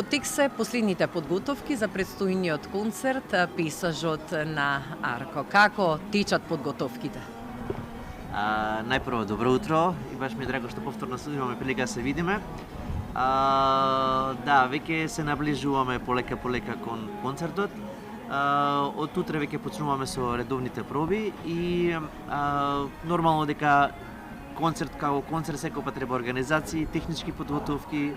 Во тек се последните подготовки за предстојниот концерт Пейсажот на Арко. Како течат подготовките? Најпрво, добро утро и баш ми е драго што повторно имаме прилика да се видиме. Да, веќе се наближуваме полека кон концертот. Од утре веќе почнуваме со редовните проби и нормално дека концерт како концерт секој треба организации, технички подготовки,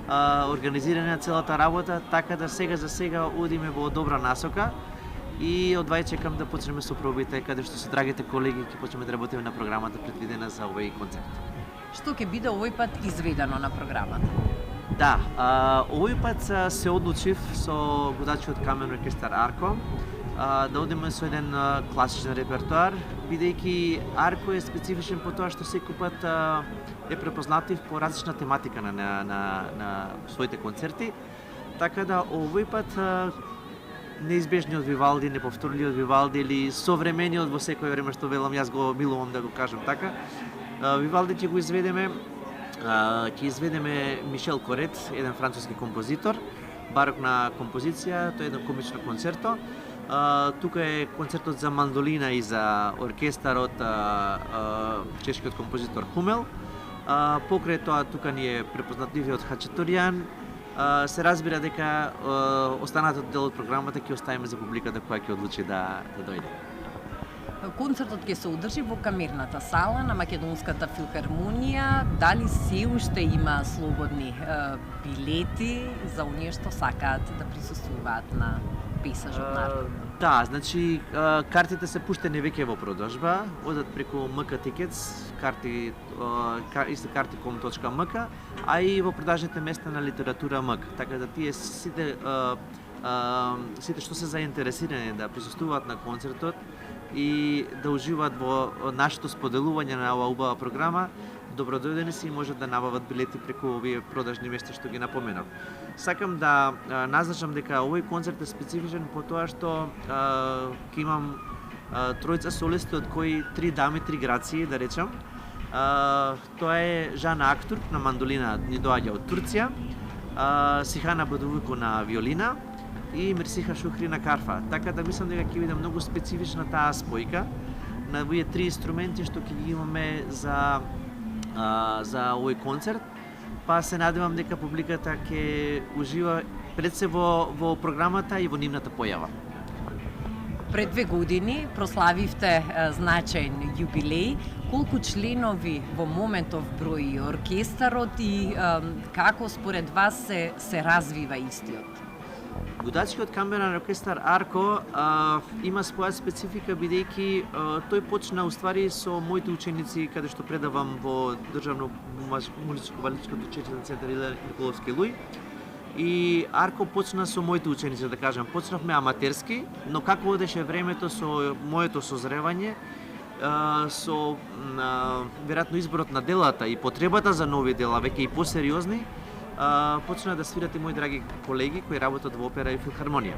организирање на целата работа, така да за сега одиме во добра насока и одвај чекам да почнеме со пробите каде што со драгите колеги ќе почнеме да работиме на програмата предвидена за овој концерт. Што ќе биде овој пат изведено на програмата? Да, овој пат се одлучив со годачиот камерен оркестар Арко да одиме со еден класичен репертоар, бидејќи Арко е специфичен по тоа што секој пат е препознатлив по различна тематика на своите концерти, така да овој пат неизбежниот Вивалди, неповторливиот Вивалди или современиот во секој време што велам, јас го милувам да го кажам така. Вивалди ќе го изведеме, Мишел Корет, еден француски композитор, барокна композиција, тоа е едно комично концерто. Тука е концертот за мандолина и за оркестар од чешкиот композитор Хумел. Покрај тоа тука ни е препознатливиот Хачатурјан. Се разбира дека останатиот дел од програмата ќе оставиме за публиката која ќе одлучи да дојде. Концертот ќе се одржи во камерната сала на Македонската филхармонија. Дали се уште има слободни билети за оние што сакаат да присуствуваат на Пейсажот на Арко? Да, значи картите се пуштени веќе во продажба, одат преку МК Tickets, карти.com.mk, а и во продажните места на литература МК. Така да тие сите што се заинтересирани да присуствуваат на концертот и да уживаат во нашето споделување на оваа убава програма, добродојдени си и можат да набават билети преку овие продажни места што ги напоменав. Сакам да назначам дека овој концерт е специфичен по тоа што ќе имам тројца солисти, од кои 3 дами, 3 грации, да речам. Тоа е Жана Актурк на мандолина, ни доаѓа од Турција, Сихана Бадувико на виолина и Мерсиха Шухри на карфа. Така да мислам дека ќе биде многу специфична таа спојка на овие 3 инструменти што ќе ги имаме за овој концерт, па се надевам дека публиката ќе ужива пред се во програмата и во нивната појава. Пред 2 години прославивте значаен јубилеј. Колку членови во моментов брои оркестарот и како според вас се развива истиот? Годачкиот камерен оркестар Арко има своја специфика бидејќи тој почна уствари со моите ученици каде што предавам во Државно музичко-балетско училиште центар Николовски Луј. И Арко почна со моите ученици, да кажам. Почнавме аматерски, но како одеше времето со моето созревање, со веројатно изборот на делата и потребата за нови дела, веќе и посериозни, почна да свират и мои драги колеги кои работат во опера и филхармонија.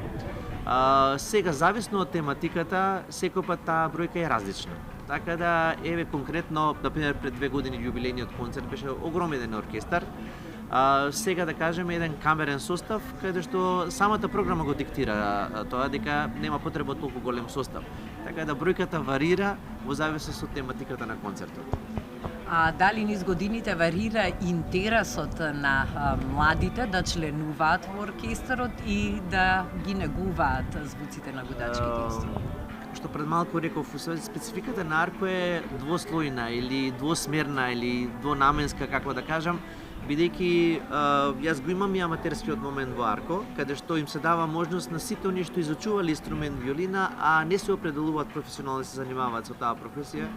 Сега, зависно од тематиката, секој пат таа бројка е различна. Така да, еве конкретно, например, пред 2 години јубилејниот концерт беше огромен оркестар. Сега, да кажеме, еден камерен состав, каде што самата програма го диктира тоа, дека нема потреба од толку голем состав. Така да, бројката варира во зависност од тематиката на концертот. А дали низ годините варира интересот на младите да членуваат во оркестарот и да ги негуваат звуците на годачките инструменти? Што пред малку реков, спецификата на Арко е двослојна или двосмерна или двонаменска, како да кажам, бидејќи јас го имам и аматерскиот момент во Арко, каде што им се дава можност на сите оние што изучувале инструмент виолина, а не се определуваат професионално да се занимаваат со таа професија,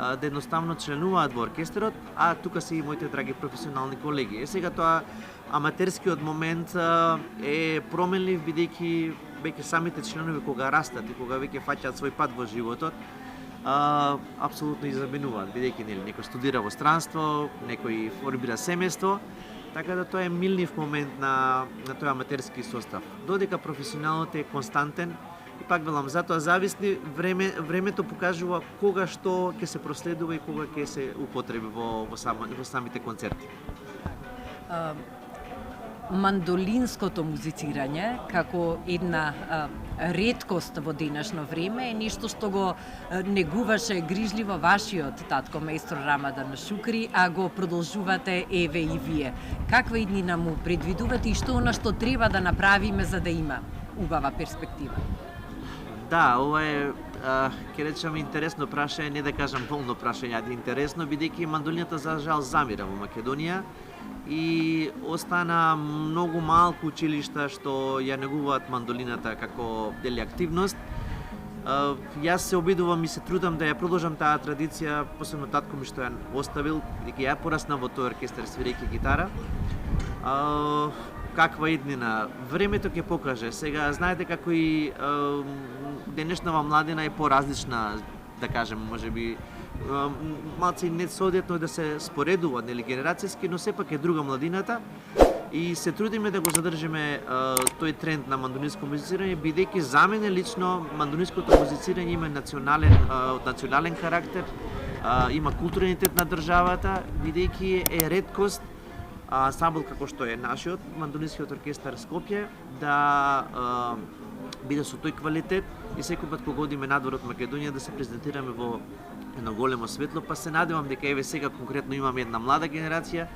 да едноставно членуваат во оркестерот, а тука се и моите драги професионални колеги. Сега тоа аматерскиот момент е променлив бидејќи веќе самите членови кога растат и кога веќе фаќаат свој пат во животот, апсолутно изаменуваат, бидејќи некој студира во странство, некој формира семејство, така да тоа е милнив момент на тој аматерски состав. Додека професионалот е константен, и пак велам, затоа зависни времето покажува кога што ќе се проследува и кога ќе се употреби во самите концерти. мандолинското музицирање како една реткост во денешно време е нешто што го негуваше грижливо вашиот татко маестро Рамадан Шукри, а го продолжувате еве и вие. Каква иднина му предвидувате и што она што треба да направиме за да има убава перспектива? Да, ова е, ќе речам, интересно прашање, не да кажам болно прашање, а интересно, бидејќи мандолината за жал замира во Македонија и остана многу малку училишта што ја негуваат мандолината како дели активност. Јас се обидувам и се трудам да ја продолжам таа традиција, посебно татко ми што ја оставил, бидејќи ја пораснав во тој оркестар свирејќи гитара. Каква иднина? Времето ќе покаже. Сега, знаете како и денешнава младина е поразлична, да кажем, можеби малци не соодветно да се споредува, нели, генерацијски, но сепак е друга младината и се трудиме да го задржиме тој тренд на мандолинско музицирање, бидејќи за мене лично мандолинското музицирање има национален карактер, има културен на државата, бидејќи е реткост ансамбл како што е нашиот мандолинскиот оркестар Скопје да биде со тој квалитет и секој пат кога одиме надвор од Македонија да се презентираме во едно големо светло, па се надевам дека еве сега конкретно имаме една млада генерација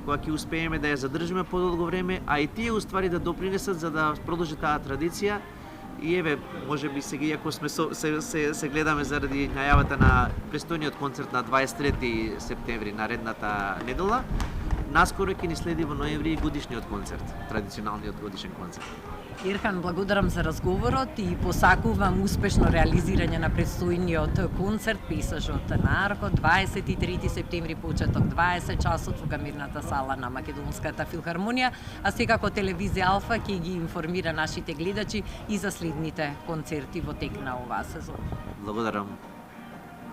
која ќе успееме да ја задржиме подолго време, а и тие уствари да допринесат за да продолжи таа традиција. И еве, можеби сега, иако сме се гледаме заради најавата на престојниот концерт на 23 септември, наредната недела, наскоро ќе ни следи во ноември годишниот концерт, традиционалниот годишен концерт. Ерхан, благодарам за разговорот и посакувам успешно реализирање на предстојниот концерт Пейсажот на Арко, 23 септември почеток 20 часот во камерната сала на Македонската филхармонија, а секако телевизија Алфа ќе ги информира нашите гледачи и за следните концерти во тек на оваа сезона. Благодарам.